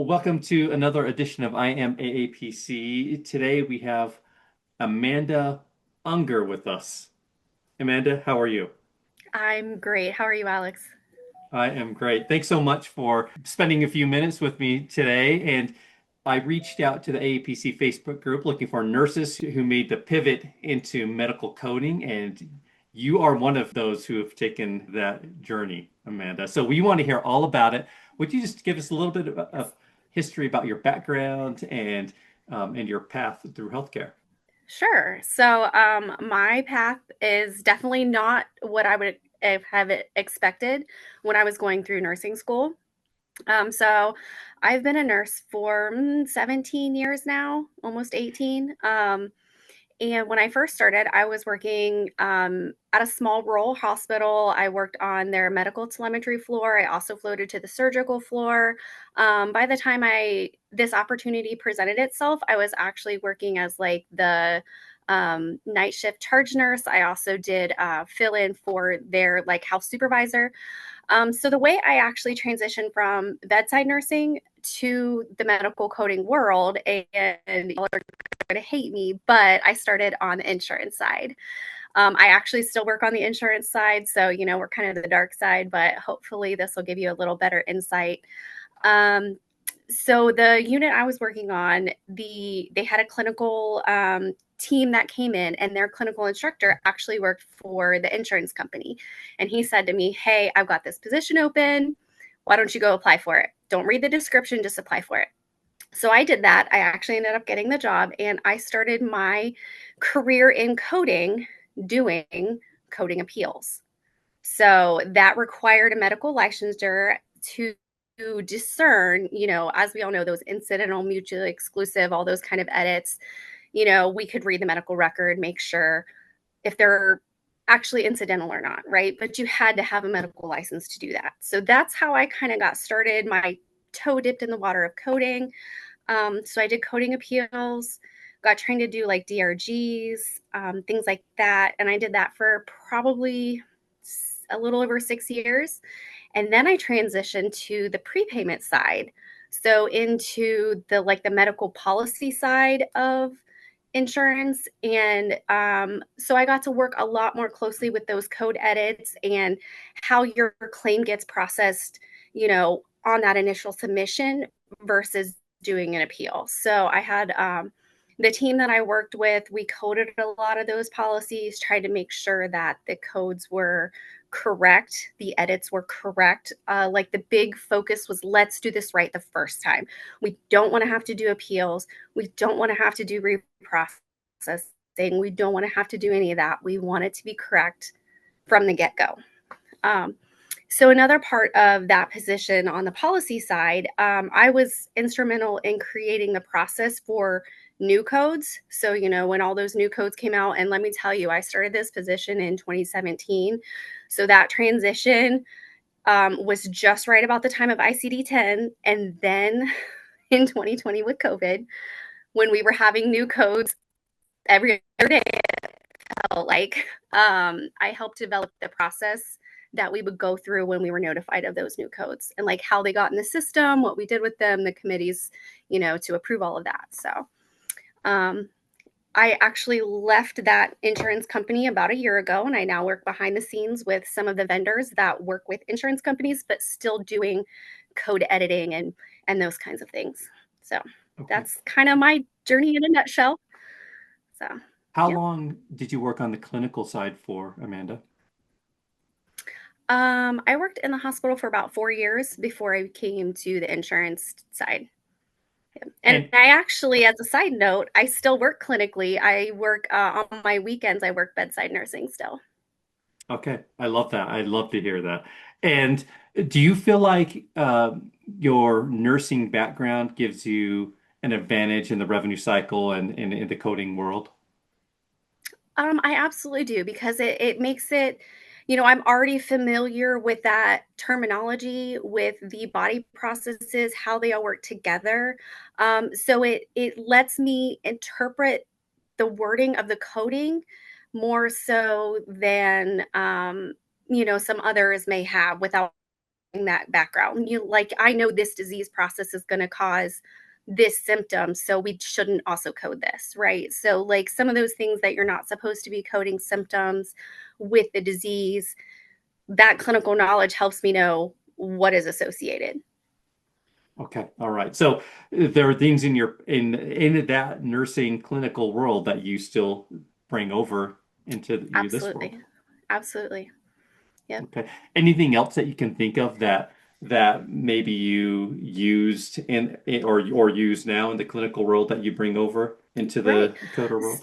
Welcome to another edition of I Am AAPC. Today we have Amanda Unger with us. Amanda, how are you? I'm great. How are you, Alex? I am great. Thanks so much for spending a few minutes with me today. And I reached out to the AAPC Facebook group looking for nurses who made the pivot into medical coding. And you are one of those who have taken that journey, Amanda. So we want to hear all about it. Would you just give us a little bit of history about your background and your path through healthcare? Sure. My path is definitely not what I would have expected when I was going through nursing school. So I've been a nurse for 17 years now, almost 18. And when I first started, I was working at a small rural hospital. I worked on their medical telemetry floor. I also floated to the surgical floor. By the time this opportunity presented itself, I was actually working as like the night shift charge nurse. I also did fill in for their like house supervisor. So the way I actually transitioned from bedside nursing to the medical coding world, and y'all are going to hate me, but I started on the insurance side. I actually still work on the insurance side, so we're kind of the dark side, but hopefully this will give you a little better insight. Um, so the unit I was working on, they had a clinical team that came in, and their clinical instructor actually worked for the insurance company. And he said to me, "Hey, I've got this position open. Why don't you go apply for it? Don't read the description, just apply for it." So I did that. I actually ended up getting the job, and I started my career in coding doing coding appeals. So that required a medical licensure to discern, as we all know, those incidental, mutually exclusive, all those kind of edits. We could read the medical record, make sure if they're actually incidental or not, right? But you had to have a medical license to do that. So that's how I kind of got started. My toe dipped in the water of coding. So I did coding appeals, got trained to do like DRGs, things like that. And I did that for probably a little over 6 years. And then I transitioned to the prepayment side. So into the medical policy side of insurance. And so I got to work a lot more closely with those code edits and how your claim gets processed, on that initial submission versus doing an appeal. So I had the team that I worked with, we coded a lot of those policies, tried to make sure that the codes were correct, the edits were correct. Like the big focus was let's do this right the first time. We don't want to have to do appeals. We don't want to have to do reprocessing. We don't want to have to do any of that. We want it to be correct from the get go. Um, so another part of that position on the policy side, I was instrumental in creating the process for new codes. So, when all those new codes came out, and let me tell you, I started this position in 2017. So that transition was just right about the time of ICD-10. And then in 2020 with COVID, when we were having new codes every other day, felt like I helped develop the process that we would go through when we were notified of those new codes and like how they got in the system, what we did with them, the committees, to approve all of that. So um, I actually left that insurance company about a year ago, and I now work behind the scenes with some of the vendors that work with insurance companies, but still doing code editing and those kinds of things. So Okay. that's kind of my journey in a nutshell. So How yeah. long did you work on the clinical side for, Amanda? I worked in the hospital for about 4 years before I came to the insurance side. Yeah. And And I actually, as a side note, I still work clinically. I work on my weekends, I work bedside nursing still. okay, I love that. I love to hear that. And do you feel like your nursing background gives you an advantage in the revenue cycle and in the coding world? I absolutely do because it makes it, I'm already familiar with that terminology, with the body processes, how they all work together. So it lets me interpret the wording of the coding more so than some others may have without that background. I know this disease process is going to cause this symptom, so we shouldn't also code this, right? So like some of those things that you're not supposed to be coding symptoms with the disease, that clinical knowledge helps me know what is associated. Okay. All right. So there are things in in that nursing clinical world that you still bring over into this world. Absolutely. Absolutely. Yep. Okay. Anything else that you can think of that maybe you used or use now in the clinical world that you bring over into Right. the coder world?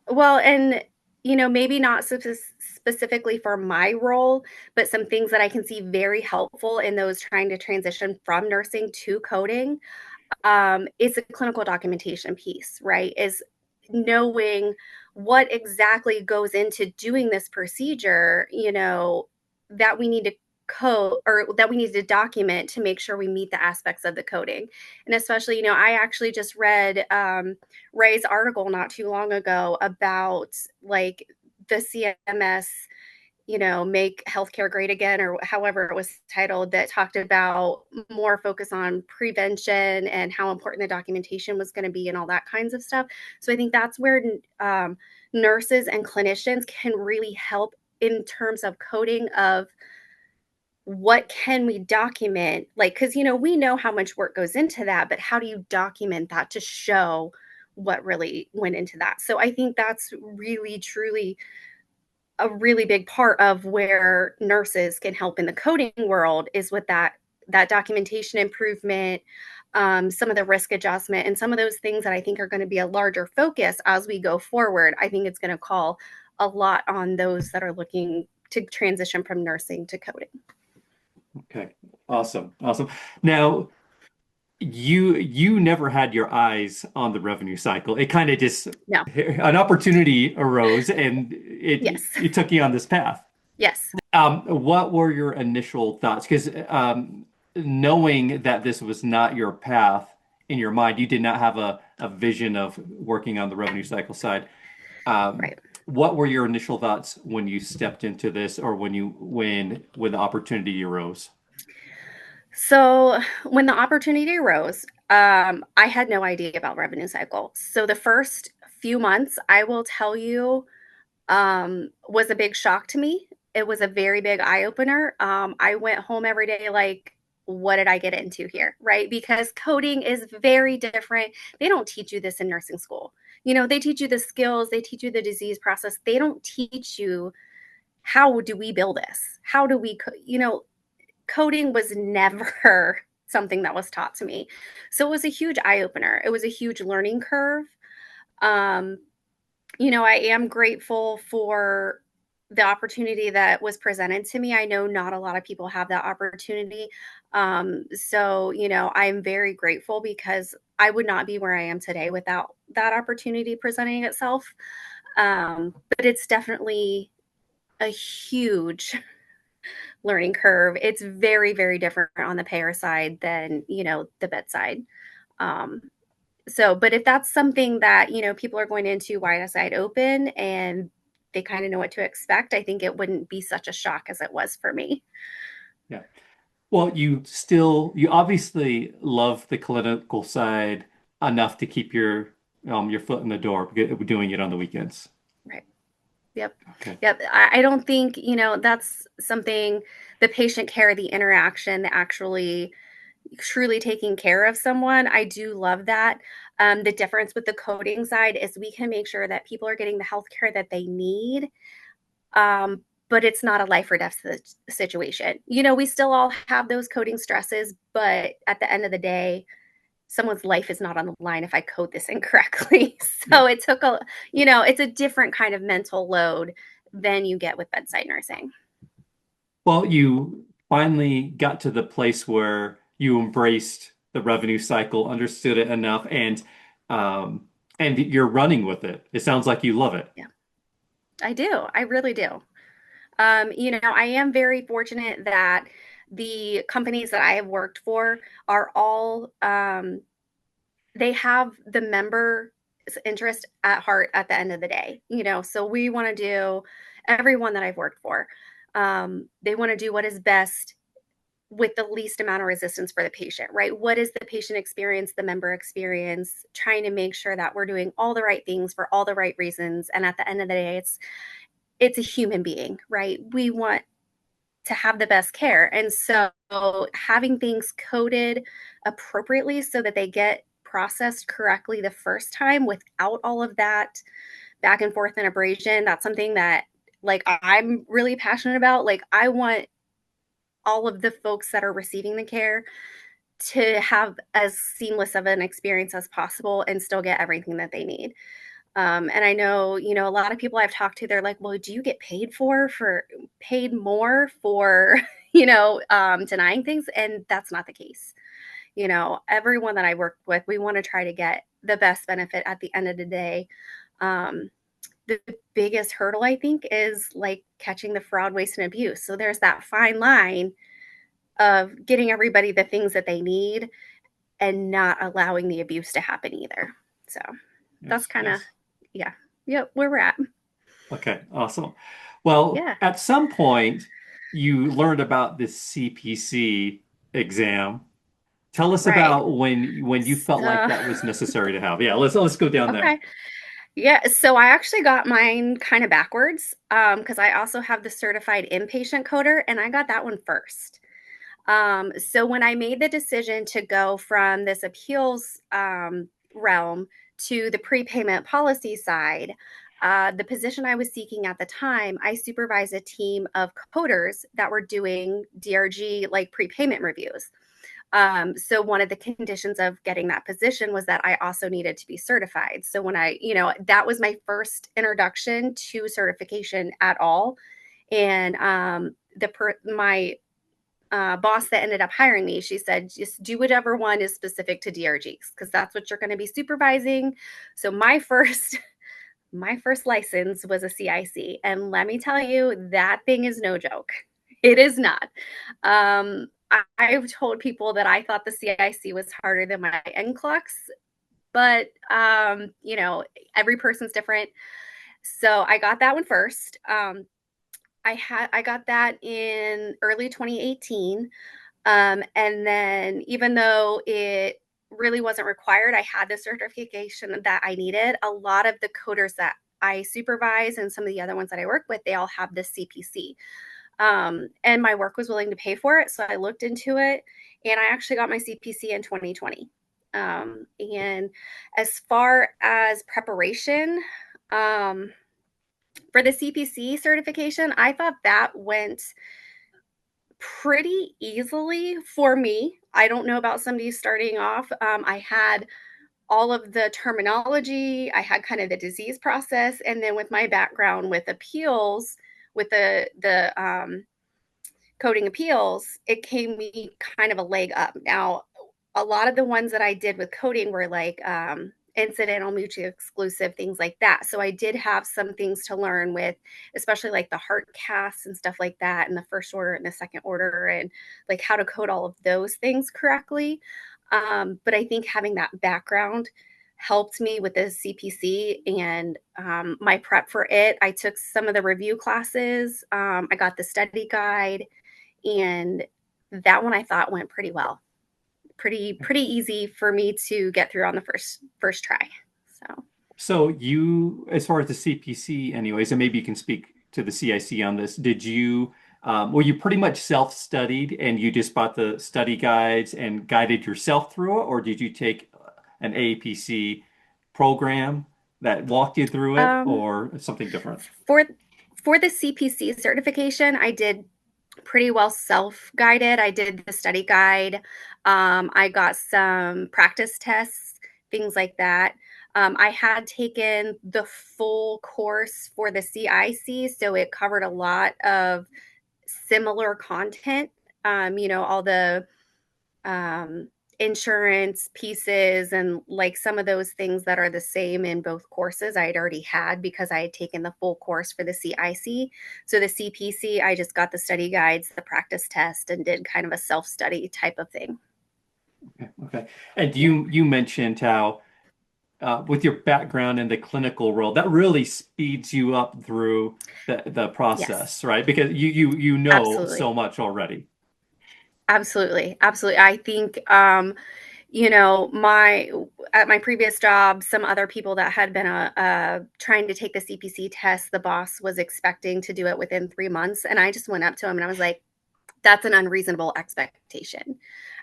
Well, and maybe not specifically for my role, but some things that I can see very helpful in those trying to transition from nursing to coding is a clinical documentation piece, right? Is knowing what exactly goes into doing this procedure, that we need to code or that we need to document to make sure we meet the aspects of the coding. And especially, I actually just read Ray's article not too long ago about like the CMS, make healthcare great again, or however it was titled, that talked about more focus on prevention and how important the documentation was going to be and all that kinds of stuff. So I think that's where nurses and clinicians can really help in terms of coding of what can we document, like, because we know how much work goes into that, but how do you document that to show what really went into that? So I think that's really truly a really big part of where nurses can help in the coding world is with that documentation improvement, some of the risk adjustment, and some of those things that I think are going to be a larger focus as we go forward. I think it's going to call a lot on those that are looking to transition from nursing to coding. Okay. Awesome. Awesome. Now, you never had your eyes on the revenue cycle. It kind of just No. an opportunity arose and Yes. it took you on this path. Yes. What were your initial thoughts? Because knowing that this was not your path in your mind, you did not have a vision of working on the revenue cycle side. Right. What were your initial thoughts when you stepped into this, or when the opportunity arose? So when the opportunity arose, I had no idea about revenue cycle. So the first few months, I will tell you, was a big shock to me. It was a very big eye opener. I went home every day like, what did I get into here? Right? Because coding is very different. They don't teach you this in nursing school. They teach you the skills, they teach you the disease process. They don't teach you how do we build this? How do we, coding was never something that was taught to me. So it was a huge eye opener. It was a huge learning curve. Um, I am grateful for the opportunity that was presented to me. I know not a lot of people have that opportunity. So, I'm very grateful because I would not be where I am today without that opportunity presenting itself. But it's definitely a huge learning curve. It's very, very different on the payer side than, the bedside. Um, but if that's something that, people are going into wide open and they kind of know what to expect, I think it wouldn't be such a shock as it was for me. Yeah. Well, you obviously love the clinical side enough to keep your foot in the door, doing it on the weekends. Right. Yep. Okay. Yep. I don't think, that's something, the patient care, the interaction, the actually truly taking care of someone. I do love that. The difference with the coding side is we can make sure that people are getting the health care that they need. But it's not a life or death situation. We still all have those coding stresses, but at the end of the day, someone's life is not on the line if I code this incorrectly. Yeah. So it took it's a different kind of mental load than you get with bedside nursing. Well, you finally got to the place where you embraced the revenue cycle, understood it enough, and you're running with it. It sounds like you love it. Yeah, I do. I really do. I am very fortunate that the companies that I have worked for are all, they have the member's interest at heart at the end of the day. So we want to do, everyone that I've worked for, they want to do what is best with the least amount of resistance for the patient, right? What is the patient experience, the member experience, trying to make sure that we're doing all the right things for all the right reasons. And at the end of the day, it's a human being, right? We want to have the best care. And so having things coded appropriately so that they get processed correctly the first time without all of that back and forth and abrasion, that's something that like I'm really passionate about. Like I want all of the folks that are receiving the care to have as seamless of an experience as possible and still get everything that they need. And I know, a lot of people I've talked to, they're like, well, do you get paid more for, denying things? And that's not the case. Everyone that I work with, we want to try to get the best benefit at the end of the day. The biggest hurdle, I think, is like catching the fraud, waste, and abuse. So there's that fine line of getting everybody the things that they need and not allowing the abuse to happen either. So that's kind of, yeah, where we're at. Okay, awesome. Well, Yeah, at some point, you learned about this CPC exam. Tell us right. about when you felt like So, that was necessary to have. Yeah, let's go down there. okay. Yeah, so I actually got mine kind of backwards because I also have the certified inpatient coder and I got that one first. So when I made the decision to go from this appeals realm to the prepayment policy side, the position I was seeking at the time, I supervised a team of coders that were doing DRG like prepayment reviews. So one of the conditions of getting that position was that I also needed to be certified. So when that was my first introduction to certification at all. And my boss that ended up hiring me, she said, just do whatever one is specific to DRGs because that's what you're going to be supervising. So my first license was a CIC, and let me tell you, that thing is no joke. It is not. I've told people that I thought the CIC was harder than my NCLEX, but every person's different. So I got that one first. I got that in early 2018. And then even though it really wasn't required, I had the certification that I needed. A lot of the coders that I supervise and some of the other ones that I work with, they all have this CPC. And my work was willing to pay for it. So I looked into it and I actually got my CPC in 2020. And as far as preparation, for the CPC certification, I thought that went pretty easily for me. I don't know about somebody starting off. I had all of the terminology, I had kind of the disease process, and then with my background with appeals, with the coding appeals, it gave me kind of a leg up. Now, a lot of the ones that I did with coding were like incidental, mutually exclusive, things like that. So I did have some things to learn with, especially like the heart casts and stuff like that, and the first order and the second order, and like how to code all of those things correctly. But I think having that background helped me with the CPC and my prep for it. I took some of the review classes. I got the study guide, and that one I thought went pretty well. Pretty easy for me to get through on the first try. So you, as far as the CPC, anyways, and maybe you can speak to the CIC on this. Did you, were you pretty much self-studied and you just bought the study guides and guided yourself through it, or did you take an AAPC program that walked you through it, Um, or something different? for for the CPC certification, I did pretty well self-guided. I did the study guide. I got some practice tests, things like that. I had taken the full course for the CIC, so it covered a lot of similar content. All the um, insurance pieces and like some of those things that are the same in both courses I had already had because I had taken the full course for the CIC. So the CPC, I just got the study guides, the practice test, and did kind of a self-study type of thing. Okay, okay. And Yeah. you mentioned how with your background in the clinical world, that really speeds you up through the Yes, process, right? Because you know so absolutely. much already. Absolutely. Absolutely. I think, at my previous job, some other people that had been trying to take the CPC test, the boss was expecting to do it within 3 months. And I just went up to him and I was like, that's an unreasonable expectation.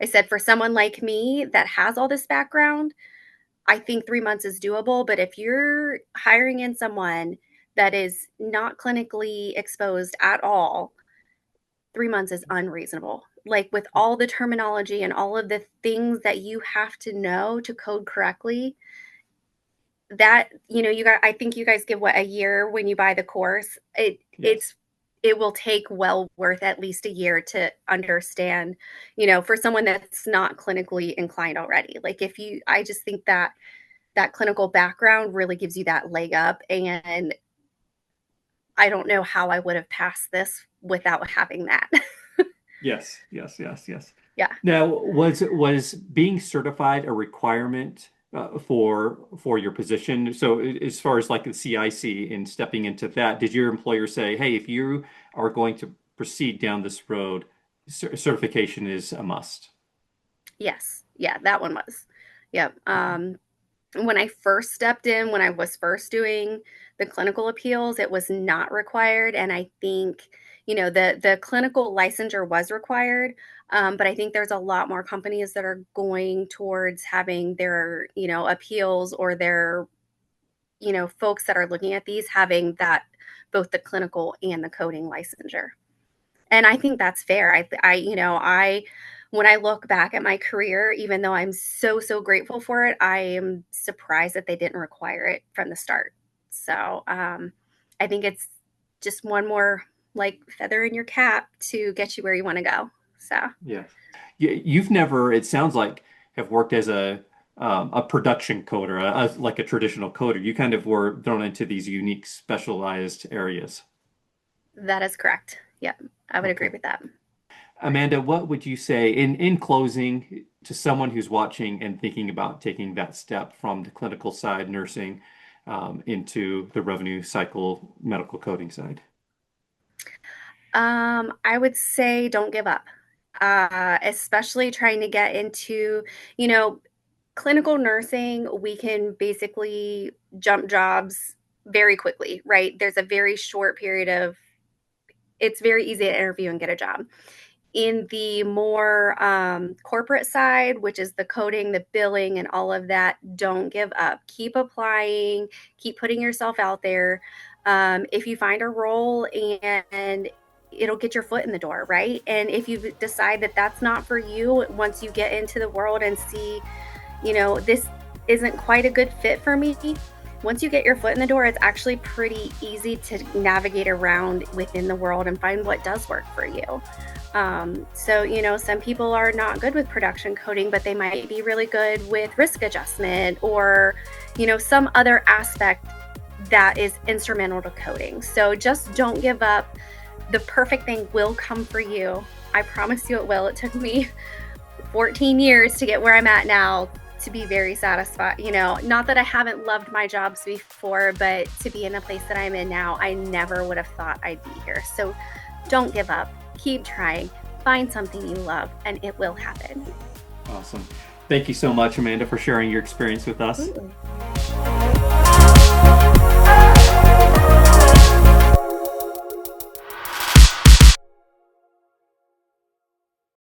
I said, for someone like me that has all this background, I think 3 months is doable. But if you're hiring in someone that is not clinically exposed at all, 3 months is unreasonable. Like with all the terminology and all of the things that you have to know to code correctly, that you got, I think you guys give what, a year when you buy the course. Yes. It will take well worth at least a year to understand, for someone that's not clinically inclined already. Like if you I just think that that clinical background really gives you that leg up, and I don't know how I would have passed this without having that. Yes, yes, yes, yes. Yeah. Now, was being certified a requirement for your position? So, as far as like the CIC and stepping into that, did your employer say, "Hey, if you are going to proceed down this road, certification is a must"? Yes. Yeah, that one was. Yep. When I first stepped in, when I was first doing the clinical appeals, it was not required. And I think, the clinical licensure was required. But I think there's a lot more companies that are going towards having their, appeals, or their, folks that are looking at these having that, both the clinical and the coding licensure. And I think that's fair. When I look back at my career, even though I'm so, so grateful for it, I am surprised that they didn't require it from the start. So I think it's just one more like feather in your cap to get you where you want to go. So Yeah. You've never, it sounds like, have worked as a production coder, like a traditional coder. You kind of were thrown into these unique, specialized areas. that is correct. Yep, I would agree Okay. with that. Amanda, what would you say in closing to someone who's watching and thinking about taking that step from the clinical side, nursing, into the revenue cycle medical coding side? I would say don't give up, especially trying to get into, you know, clinical nursing. We can basically jump jobs very quickly, right? There's a very short period of, it's very easy to interview and get a job. In the more corporate side, which is the coding, the billing, and all of that, don't give up. Keep applying, keep putting yourself out there. If you find a role, and it'll get your foot in the door, right? And if you decide that that's not for you, once you get into the world and see, this isn't quite a good fit for me, once you get your foot in the door, it's actually pretty easy to navigate around within the world and find what does work for you. So, some people are not good with production coding, but they might be really good with risk adjustment, or, some other aspect that is instrumental to coding. So just don't give up. The perfect thing will come for you. I promise you it will. It took me 14 years to get where I'm at now, to be very satisfied. Not that I haven't loved my jobs before, but to be in the place that I'm in now, I never would have thought I'd be here. So don't give up. Keep trying. Find something you love, and it will happen. Awesome. Thank you so much, Amanda, for sharing your experience with us. Absolutely.